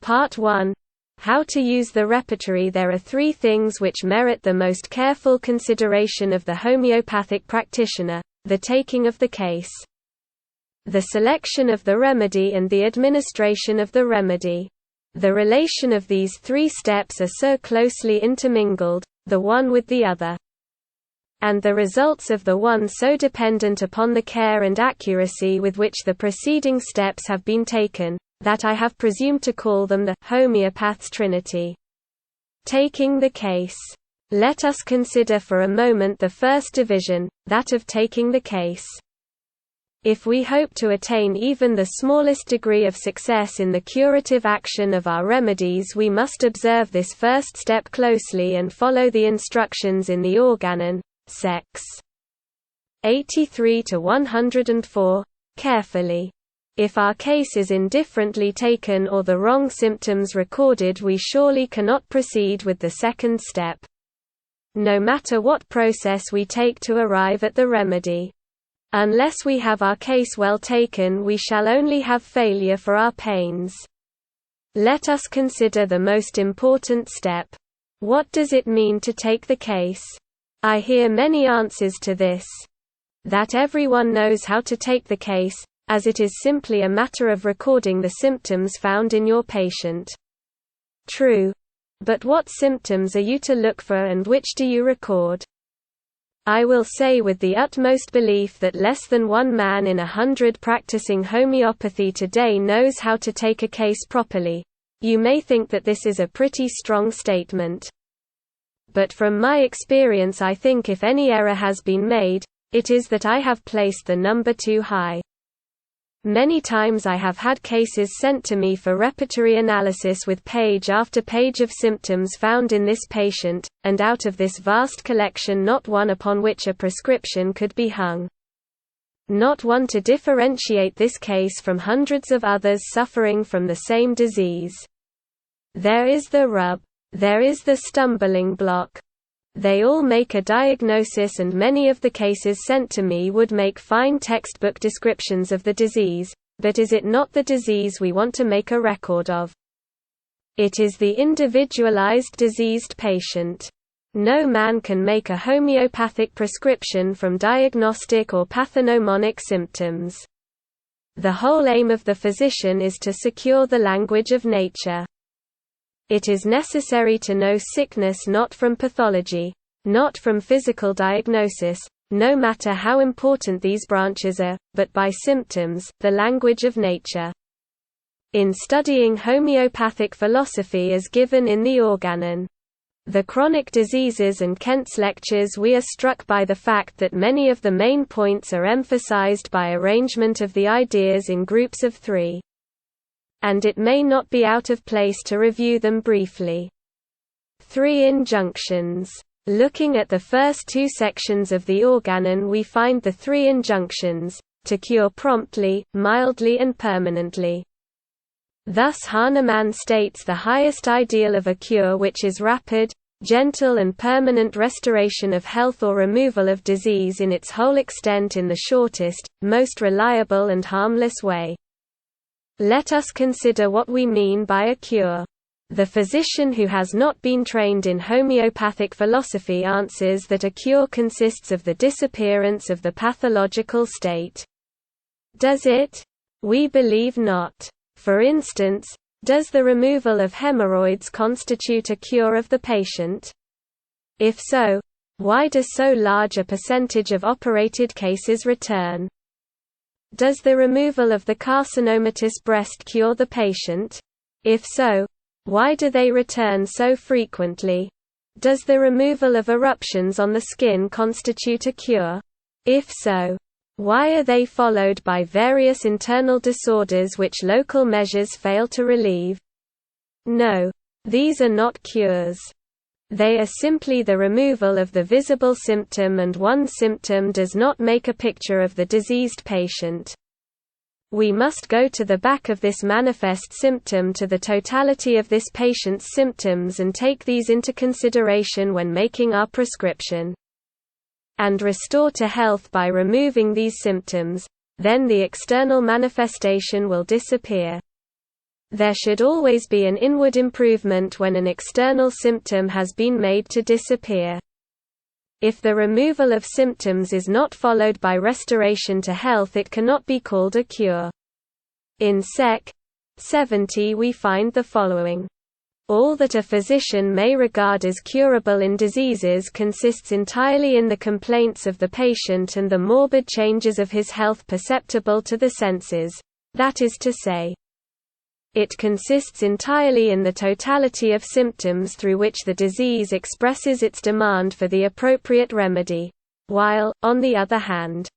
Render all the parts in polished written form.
Part 1. How to use the repertory. There are three things which merit the most careful consideration of the homeopathic practitioner: the taking of the case, the selection of the remedy, and the administration of the remedy. The relation of these three steps are so closely intermingled, the one with the other, and the results of the one so dependent upon the care and accuracy with which the preceding steps have been taken, that I have presumed to call them the Homoeopaths Trinity. Taking the case. Let us consider for a moment the first division, that of taking the case. If we hope to attain even the smallest degree of success in the curative action of our remedies, we must observe this first step closely and follow the instructions in the Organon, Sex 83-104, carefully. If our case is indifferently taken or the wrong symptoms recorded, we surely cannot proceed with the second step, no matter what process we take to arrive at the remedy. Unless we have our case well taken, we shall only have failure for our pains. Let us consider the most important step. What does it mean to take the case? I hear many answers to this. That everyone knows how to take the case, as it is simply a matter of recording the symptoms found in your patient. True. But what symptoms are you to look for, and which do you record? I will say with the utmost belief that less than 1 man in 100 practicing homeopathy today knows how to take a case properly. You may think that this is a pretty strong statement. But from my experience, I think if any error has been made, it is that I have placed the number too high. Many times I have had cases sent to me for repertory analysis with page after page of symptoms found in this patient, and out of this vast collection not one upon which a prescription could be hung. Not one to differentiate this case from hundreds of others suffering from the same disease. There is the rub. There is the stumbling block. They all make a diagnosis, and many of the cases sent to me would make fine textbook descriptions of the disease, but is it not the disease we want to make a record of? It is the individualized diseased patient. No man can make a homeopathic prescription from diagnostic or pathognomonic symptoms. The whole aim of the physician is to secure the language of nature. It is necessary to know sickness not from pathology, not from physical diagnosis, no matter how important these branches are, but by symptoms, the language of nature. In studying homeopathic philosophy as given in the Organon, the chronic diseases and Kent's lectures, we are struck by the fact that many of the main points are emphasized by arrangement of the ideas in groups of 3. And it may not be out of place to review them briefly. 3 injunctions. Looking at the first 2 sections of the Organon, we find the 3 injunctions: to cure promptly, mildly, and permanently. Thus Hahnemann states the highest ideal of a cure, which is rapid, gentle and permanent restoration of health or removal of disease in its whole extent in the shortest, most reliable and harmless way. Let us consider what we mean by a cure. The physician who has not been trained in homeopathic philosophy answers that a cure consists of the disappearance of the pathological state. Does it? We believe not. For instance, does the removal of hemorrhoids constitute a cure of the patient? If so, why does so large a percentage of operated cases return? Does the removal of the carcinomatous breast cure the patient? If so, why do they return so frequently? Does the removal of eruptions on the skin constitute a cure? If so, why are they followed by various internal disorders which local measures fail to relieve? No, these are not cures. They are simply the removal of the visible symptom, and one symptom does not make a picture of the diseased patient. We must go to the back of this manifest symptom, to the totality of this patient's symptoms, and take these into consideration when making our prescription. And restore to health by removing these symptoms, then the external manifestation will disappear. There should always be an inward improvement when an external symptom has been made to disappear. If the removal of symptoms is not followed by restoration to health, it cannot be called a cure. In Sec. 70 we find the following. All that a physician may regard as curable in diseases consists entirely in the complaints of the patient and the morbid changes of his health perceptible to the senses, that is to say, it consists entirely in the totality of symptoms through which the disease expresses its demand for the appropriate remedy, while, on the other hand,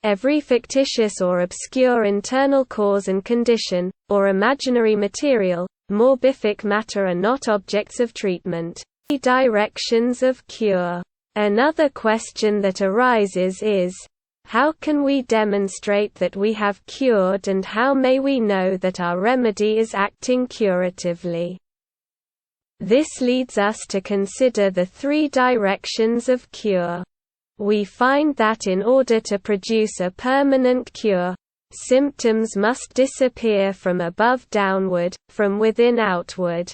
every fictitious or obscure internal cause and condition, or imaginary material, morbific matter are not objects of treatment. Directions of cure. Another question that arises is, how can we demonstrate that we have cured, and how may we know that our remedy is acting curatively? This leads us to consider the three directions of cure. We find that in order to produce a permanent cure, symptoms must disappear from above downward, from within outward,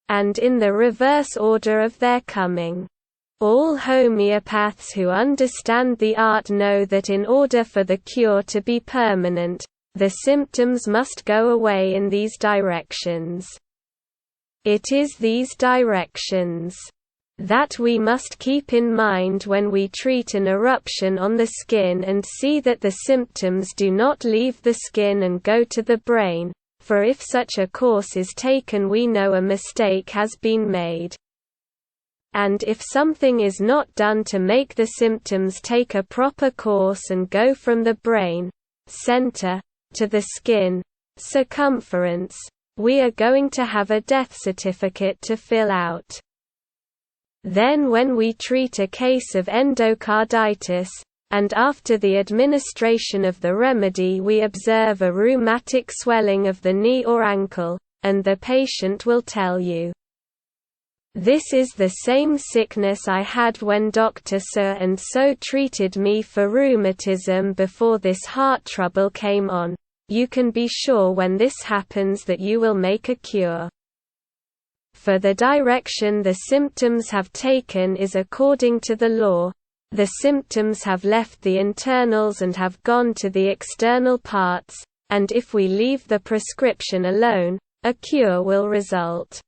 and in the reverse order of their coming. All homeopaths who understand the art know that in order for the cure to be permanent, the symptoms must go away in these directions. It is these directions that we must keep in mind when we treat an eruption on the skin and see that the symptoms do not leave the skin and go to the brain, for if such a course is taken we know a mistake has been made. And if something is not done to make the symptoms take a proper course and go from the brain center to the skin circumference, we are going to have a death certificate to fill out. Then when we treat a case of endocarditis, and after the administration of the remedy we observe a rheumatic swelling of the knee or ankle, and the patient will tell you, "This is the same sickness I had when Dr. So-and-so treated me for rheumatism before this heart trouble came on," you can be sure when this happens that you will make a cure. For the direction the symptoms have taken is according to the law. The symptoms have left the internals and have gone to the external parts, and if we leave the prescription alone, a cure will result.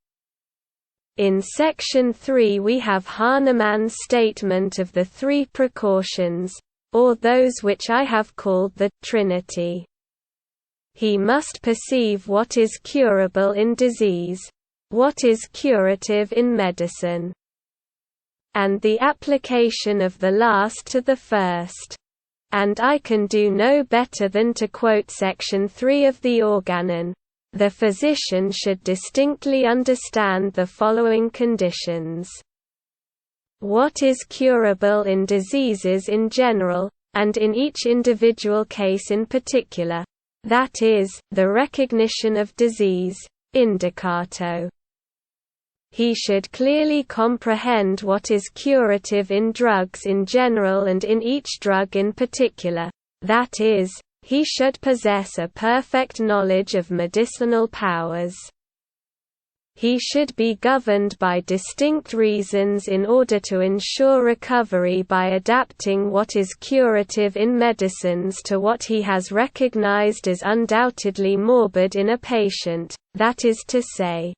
In Section 3 we have Hahnemann's statement of the three precautions, or those which I have called the Trinity. He must perceive what is curable in disease, what is curative in medicine, and the application of the last to the first. And I can do no better than to quote Section 3 of the Organon. The physician should distinctly understand the following conditions. What is curable in diseases in general, and in each individual case in particular, that is, the recognition of disease, indicato. He should clearly comprehend what is curative in drugs in general and in each drug in particular, that is, he should possess a perfect knowledge of medicinal powers. He should be governed by distinct reasons in order to ensure recovery by adapting what is curative in medicines to what he has recognized as undoubtedly morbid in a patient, that is to say,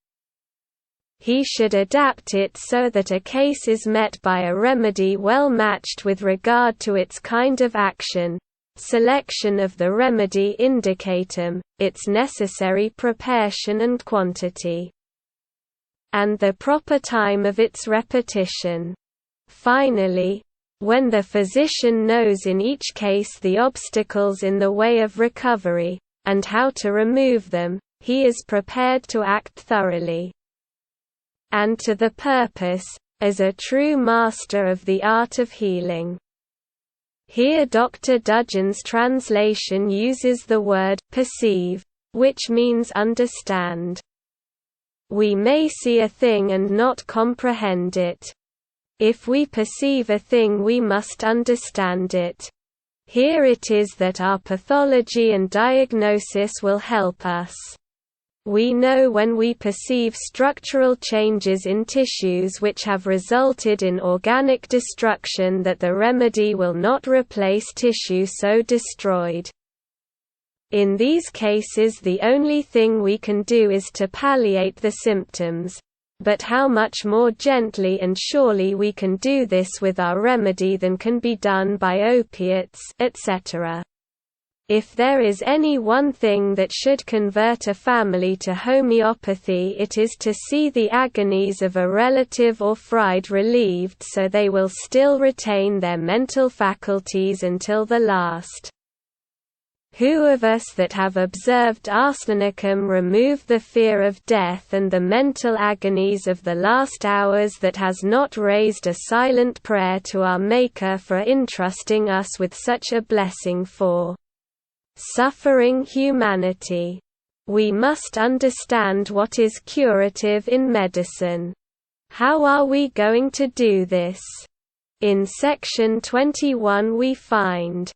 he should adapt it so that a case is met by a remedy well matched with regard to its kind of action, selection of the remedy indicatum, its necessary proportion and quantity, and the proper time of its repetition. Finally, when the physician knows in each case the obstacles in the way of recovery, and how to remove them, he is prepared to act thoroughly and to the purpose, as a true master of the art of healing. Here Dr. Dudgeon's translation uses the word perceive, which means understand. We may see a thing and not comprehend it. If we perceive a thing we must understand it. Here it is that our pathology and diagnosis will help us. We know when we perceive structural changes in tissues which have resulted in organic destruction that the remedy will not replace tissue so destroyed. In these cases the only thing we can do is to palliate the symptoms. But how much more gently and surely we can do this with our remedy than can be done by opiates, etc. If there is any one thing that should convert a family to homeopathy, it is to see the agonies of a relative or friend relieved so they will still retain their mental faculties until the last. Who of us that have observed arsenicum remove the fear of death and the mental agonies of the last hours that has not raised a silent prayer to our Maker for entrusting us with such a blessing for suffering humanity? We must understand what is curative in medicine. How are we going to do this? In section 21 we find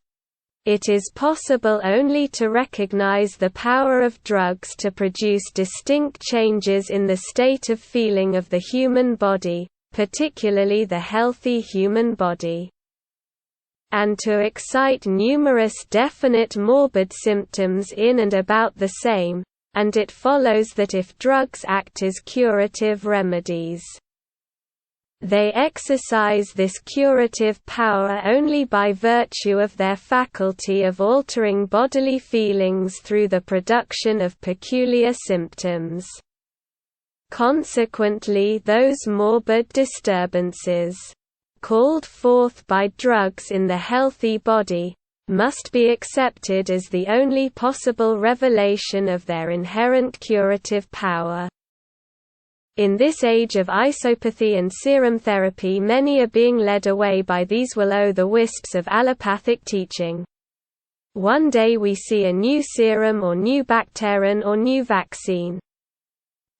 it is possible only to recognize the power of drugs to produce distinct changes in the state of feeling of the human body, particularly the healthy human body, and to excite numerous definite morbid symptoms in and about the same, and it follows that if drugs act as curative remedies, they exercise this curative power only by virtue of their faculty of altering bodily feelings through the production of peculiar symptoms. Consequently, those morbid disturbances, called forth by drugs in the healthy body, must be accepted as the only possible revelation of their inherent curative power. In this age of isopathy and serum therapy, many are being led away by these will-o'-the-wisps of allopathic teaching. One day we see a new serum or new bacterium or new vaccine.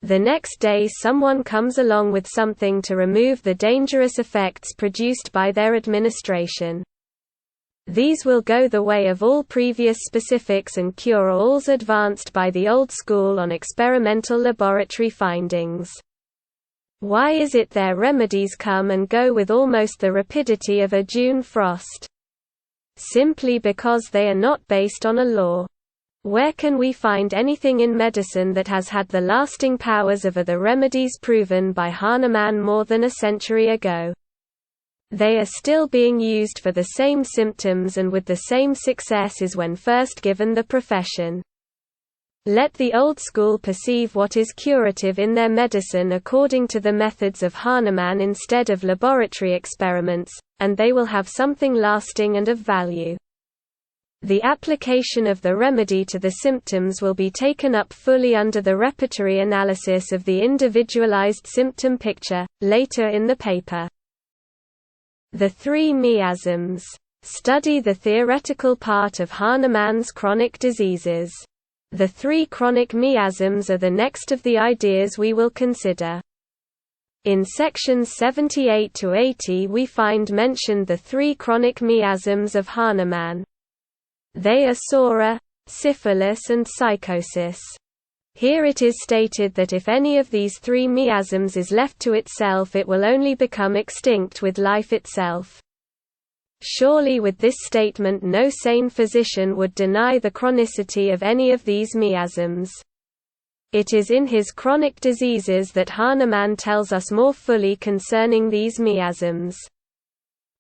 The next day someone comes along with something to remove the dangerous effects produced by their administration. These will go the way of all previous specifics and cure-alls advanced by the old school on experimental laboratory findings. Why is it their remedies come and go with almost the rapidity of a June frost? Simply because they are not based on a law. Where can we find anything in medicine that has had the lasting powers of the remedies proven by Hahnemann more than a century ago? They are still being used for the same symptoms and with the same success as when first given the profession. Let the old school perceive what is curative in their medicine according to the methods of Hahnemann instead of laboratory experiments, and they will have something lasting and of value. The application of the remedy to the symptoms will be taken up fully under the repertory analysis of the individualized symptom picture, later in the paper. The three miasms. Study the theoretical part of Hahnemann's chronic diseases. The three chronic miasms are the next of the ideas we will consider. In sections 78 to 80 we find mentioned the three chronic miasms of Hahnemann. They are sora, syphilis and psychosis. Here it is stated that if any of these three miasms is left to itself, it will only become extinct with life itself. Surely with this statement no sane physician would deny the chronicity of any of these miasms. It is in his chronic diseases that Hahnemann tells us more fully concerning these miasms.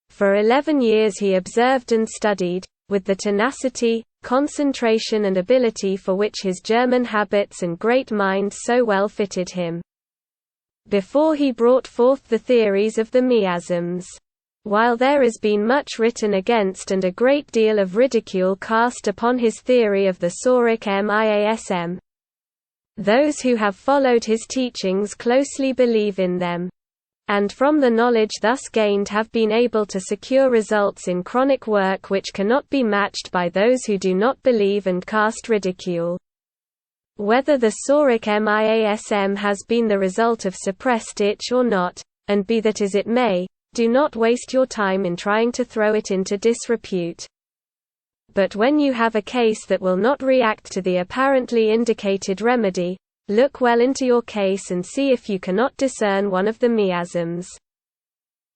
For 11 years he observed and studied, with the tenacity, concentration and ability for which his German habits and great mind so well fitted him, before he brought forth the theories of the miasms. While there has been much written against and a great deal of ridicule cast upon his theory of the soric miasm, those who have followed his teachings closely believe in them, and from the knowledge thus gained have been able to secure results in chronic work which cannot be matched by those who do not believe and cast ridicule. Whether the soric miasm has been the result of suppressed itch or not, and be that as it may, do not waste your time in trying to throw it into disrepute. But when you have a case that will not react to the apparently indicated remedy, Look well into your case and see if you cannot discern one of the miasms.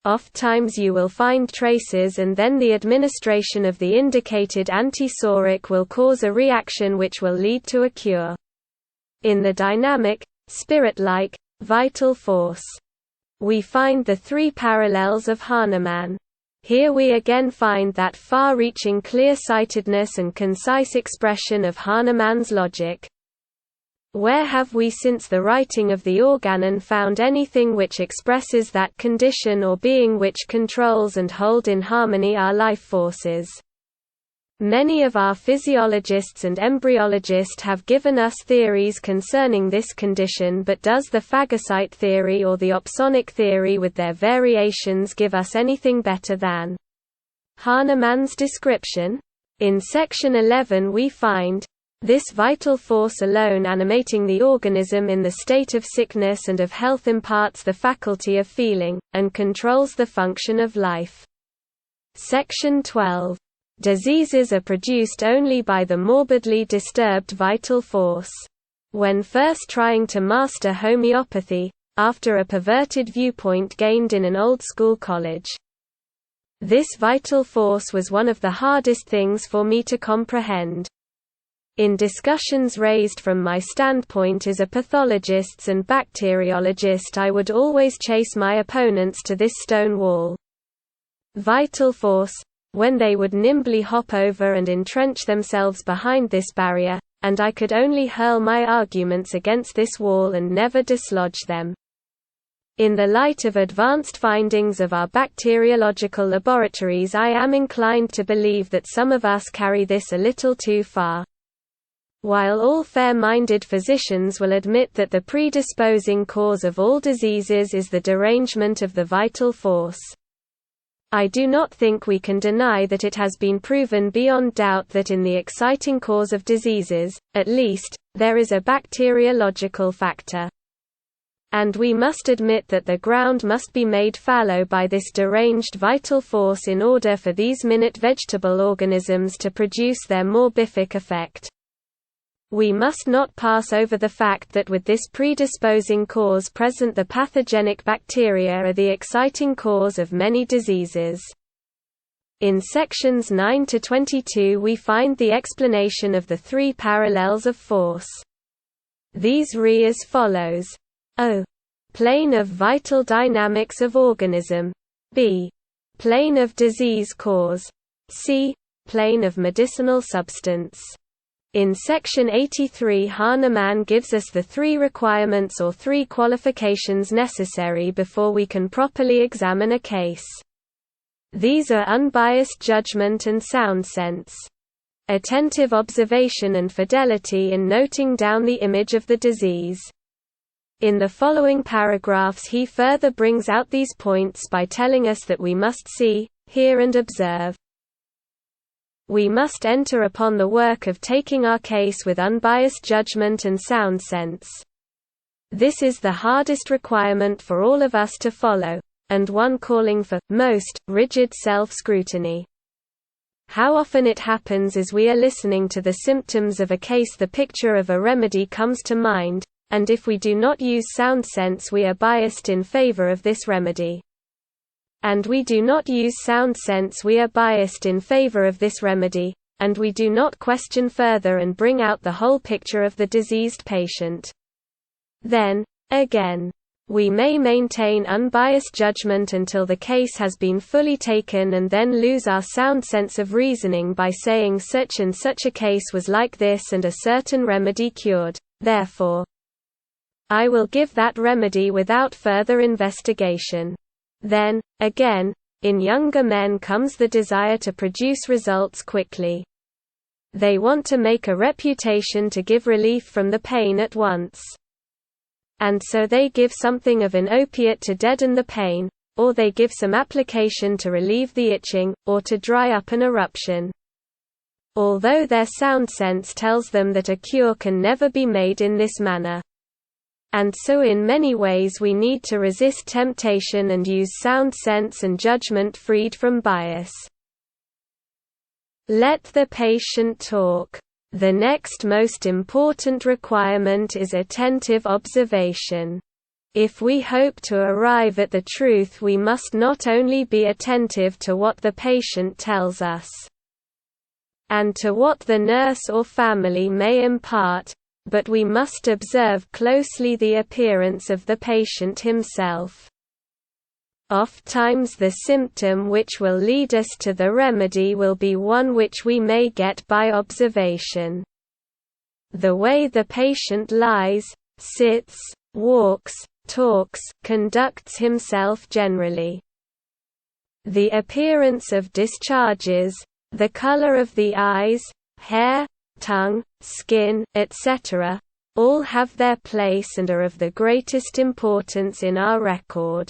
Ofttimes you will find traces, and then the administration of the indicated antisoric will cause a reaction which will lead to a cure. In the dynamic, spirit-like, vital force, we find the three parallels of Hahnemann. Here we again find that far-reaching clear-sightedness and concise expression of Hahnemann's logic. Where have we since the writing of the Organon found anything which expresses that condition or being which controls and hold in harmony our life forces? Many of our physiologists and embryologists have given us theories concerning this condition, but does the phagocyte theory or the opsonic theory with their variations give us anything better than Hahnemann's description? In section 11 we find this vital force alone animating the organism in the state of sickness and of health imparts the faculty of feeling, and controls the function of life. Section 12. Diseases are produced only by the morbidly disturbed vital force. When first trying to master homeopathy, after a perverted viewpoint gained in an old-school college, this vital force was one of the hardest things for me to comprehend. In discussions raised from my standpoint as a pathologist and bacteriologist, I would always chase my opponents to this stone wall. Vital force, when they would nimbly hop over and entrench themselves behind this barrier, and I could only hurl my arguments against this wall and never dislodge them. In the light of advanced findings of our bacteriological laboratories, I am inclined to believe that some of us carry this a little too far. While all fair-minded physicians will admit that the predisposing cause of all diseases is the derangement of the vital force, I do not think we can deny that it has been proven beyond doubt that in the exciting cause of diseases, at least, there is a bacteriological factor. And we must admit that the ground must be made fallow by this deranged vital force in order for these minute vegetable organisms to produce their morbific effect. We must not pass over the fact that with this predisposing cause present, the pathogenic bacteria are the exciting cause of many diseases. In sections 9 to 22 we find the explanation of the three parallels of force. These read as follows: O. Plane of vital dynamics of organism. B. Plane of disease cause. C. Plane of medicinal substance. In section 83 Hahnemann gives us the three requirements or three qualifications necessary before we can properly examine a case. These are unbiased judgment and sound sense, attentive observation and fidelity in noting down the image of the disease. In the following paragraphs he further brings out these points by telling us that we must see, hear and observe. We must enter upon the work of taking our case with unbiased judgment and sound sense. This is the hardest requirement for all of us to follow, and one calling for, most, rigid self-scrutiny. How often it happens as we are listening to the symptoms of a case the picture of a remedy comes to mind, and if we do not use sound sense we are biased in favor of this remedy. And we do not use sound sense we are biased in favor of this remedy, and we do not question further and bring out the whole picture of the diseased patient. Then, again, we may maintain unbiased judgment until the case has been fully taken and then lose our sound sense of reasoning by saying such and such a case was like this and a certain remedy cured, therefore I will give that remedy without further investigation. Then, again, in younger men comes the desire to produce results quickly. They want to make a reputation to give relief from the pain at once. And so they give something of an opiate to deaden the pain, or they give some application to relieve the itching, or to dry up an eruption. Although their sound sense tells them that a cure can never be made in this manner. And so in many ways we need to resist temptation and use sound sense and judgment freed from bias. Let the patient talk. The next most important requirement is attentive observation. If we hope to arrive at the truth, we must not only be attentive to what the patient tells us, and to what the nurse or family may impart, but we must observe closely the appearance of the patient himself. Ofttimes the symptom which will lead us to the remedy will be one which we may get by observation. The way the patient lies, sits, walks, talks, conducts himself generally. The appearance of discharges, the color of the eyes, hair, tongue, skin, etc., all have their place and are of the greatest importance in our record.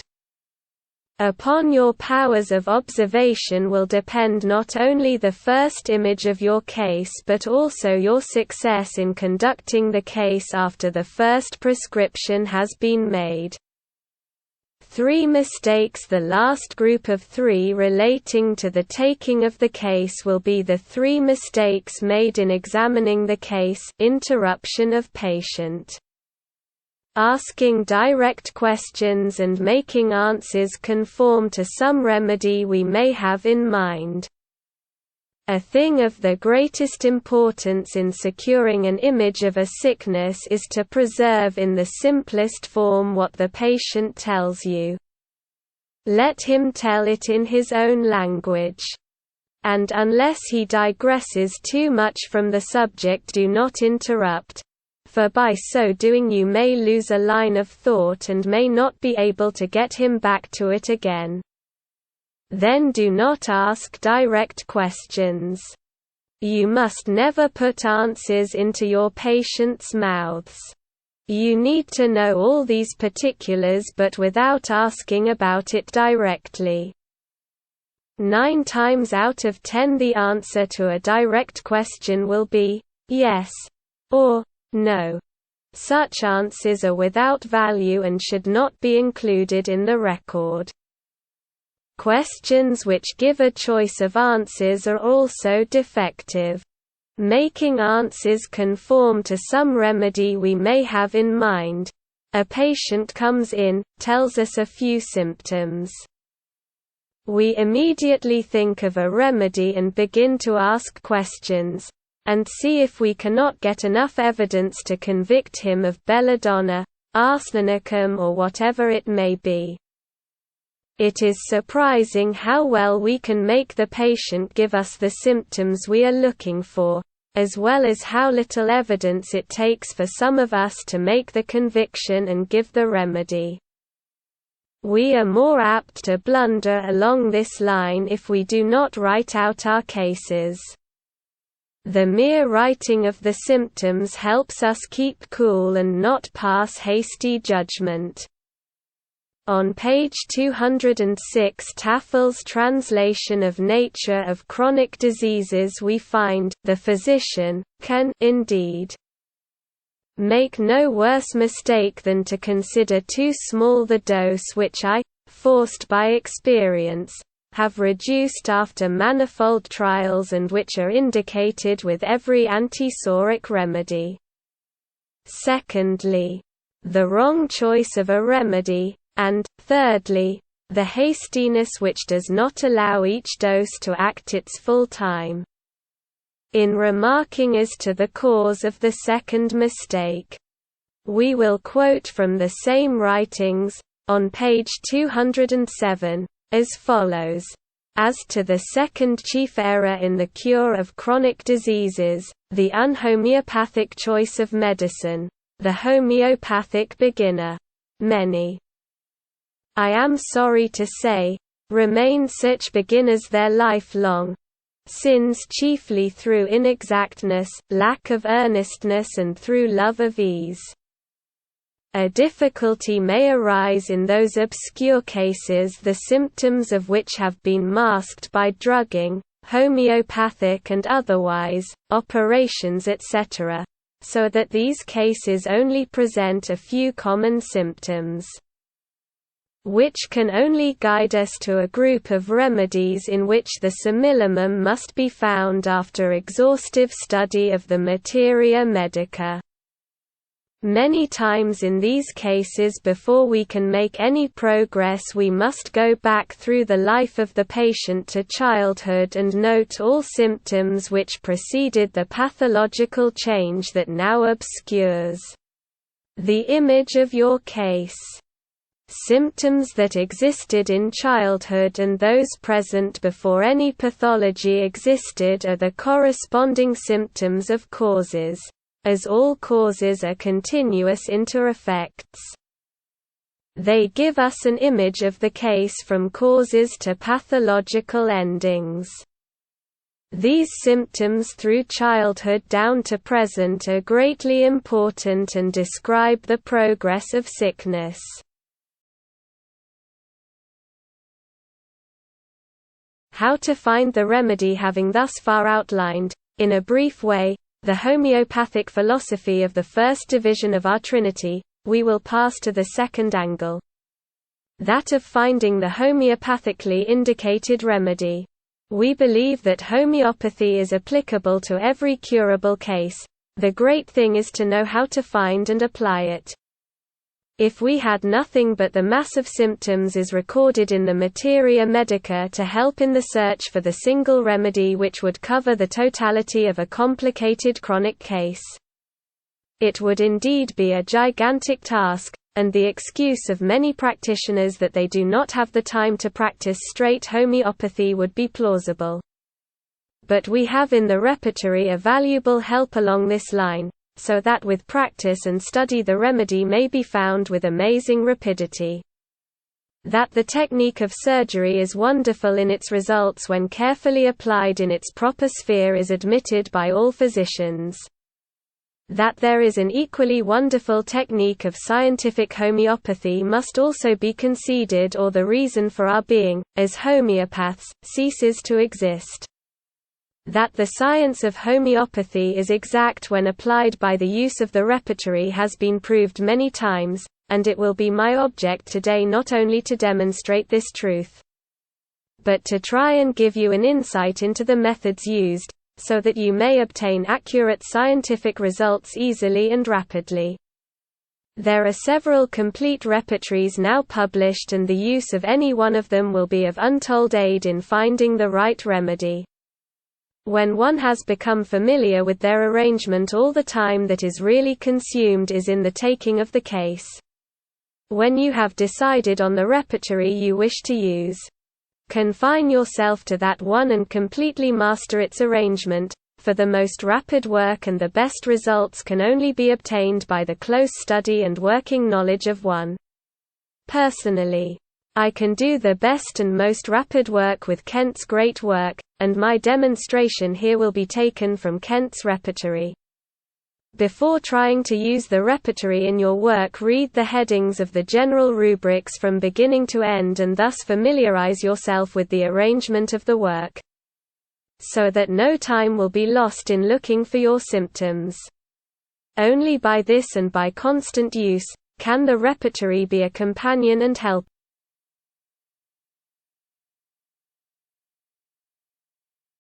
Upon your powers of observation will depend not only the first image of your case but also your success in conducting the case after the first prescription has been made. 3 mistakes. The last group of 3 relating to the taking of the case will be the 3 mistakes made in examining the case. Interruption of patient. Asking direct questions and making answers conform to some remedy we may have in mind. A thing of the greatest importance in securing an image of a sickness is to preserve in the simplest form what the patient tells you. Let him tell it in his own language. And unless he digresses too much from the subject, do not interrupt, for by so doing you may lose a line of thought and may not be able to get him back to it again. Then do not ask direct questions. You must never put answers into your patients' mouths. You need to know all these particulars but without asking about it directly. 9 times out of 10 the answer to a direct question will be, yes, or no. Such answers are without value and should not be included in the record. Questions which give a choice of answers are also defective. Making answers conform to some remedy we may have in mind. A patient comes in, tells us a few symptoms. We immediately think of a remedy and begin to ask questions, and see if we cannot get enough evidence to convict him of belladonna, arsenicum or whatever it may be. It is surprising how well we can make the patient give us the symptoms we are looking for, as well as how little evidence it takes for some of us to make the conviction and give the remedy. We are more apt to blunder along this line if we do not write out our cases. The mere writing of the symptoms helps us keep cool and not pass hasty judgment. On page 206 Taffel's translation of Nature of Chronic Diseases we find, the physician can indeed make no worse mistake than to consider too small the dose which I, forced by experience, have reduced after manifold trials and which are indicated with every antisoric remedy. Secondly, the wrong choice of a remedy, and, thirdly, the hastiness which does not allow each dose to act its full time. In remarking as to the cause of the second mistake, we will quote from the same writings, on page 207, as follows. As to the second chief error in the cure of chronic diseases, the unhomeopathic choice of medicine, the homeopathic beginner, many, I am sorry to say, remain such beginners their life long, sins chiefly through inexactness, lack of earnestness and through love of ease. A difficulty may arise in those obscure cases the symptoms of which have been masked by drugging, homeopathic and otherwise, operations etc., so that these cases only present a few common symptoms. which can only guide us to a group of remedies in which the simillimum must be found after exhaustive study of the materia medica. Many times in these cases before we can make any progress we must go back through the life of the patient to childhood and note all symptoms which preceded the pathological change that now obscures the image of your case. Symptoms that existed in childhood and those present before any pathology existed are the corresponding symptoms of causes, as all causes are continuous inter-effects. They give us an image of the case from causes to pathological endings. These symptoms through childhood down to present are greatly important and describe the progress of sickness. How to find the remedy. Having thus far outlined, in a brief way, the homeopathic philosophy of the first division of our Trinity, we will pass to the second angle. That of finding the homeopathically indicated remedy. We believe that homeopathy is applicable to every curable case. The great thing is to know how to find and apply it. If we had nothing but the mass of symptoms is recorded in the materia medica to help in the search for the single remedy which would cover the totality of a complicated chronic case, it would indeed be a gigantic task, and the excuse of many practitioners that they do not have the time to practice straight homeopathy would be plausible. But we have in the repertory a valuable help along this line, so that with practice and study the remedy may be found with amazing rapidity. That the technique of surgery is wonderful in its results when carefully applied in its proper sphere is admitted by all physicians. That there is an equally wonderful technique of scientific homeopathy must also be conceded, or the reason for our being, as homeopaths, ceases to exist. That the science of homeopathy is exact when applied by the use of the repertory has been proved many times, and it will be my object today not only to demonstrate this truth, but to try and give you an insight into the methods used, so that you may obtain accurate scientific results easily and rapidly. There are several complete repertories now published, and the use of any one of them will be of untold aid in finding the right remedy. When one has become familiar with their arrangement, all the time that is really consumed is in the taking of the case. When you have decided on the repertory you wish to use, confine yourself to that one and completely master its arrangement, for the most rapid work and the best results can only be obtained by the close study and working knowledge of one. Personally, I can do the best and most rapid work with Kent's great work, and my demonstration here will be taken from Kent's repertory. Before trying to use the repertory in your work, read the headings of the general rubrics from beginning to end and thus familiarize yourself with the arrangement of the work, so that no time will be lost in looking for your symptoms. Only by this and by constant use, can the repertory be a companion and helper.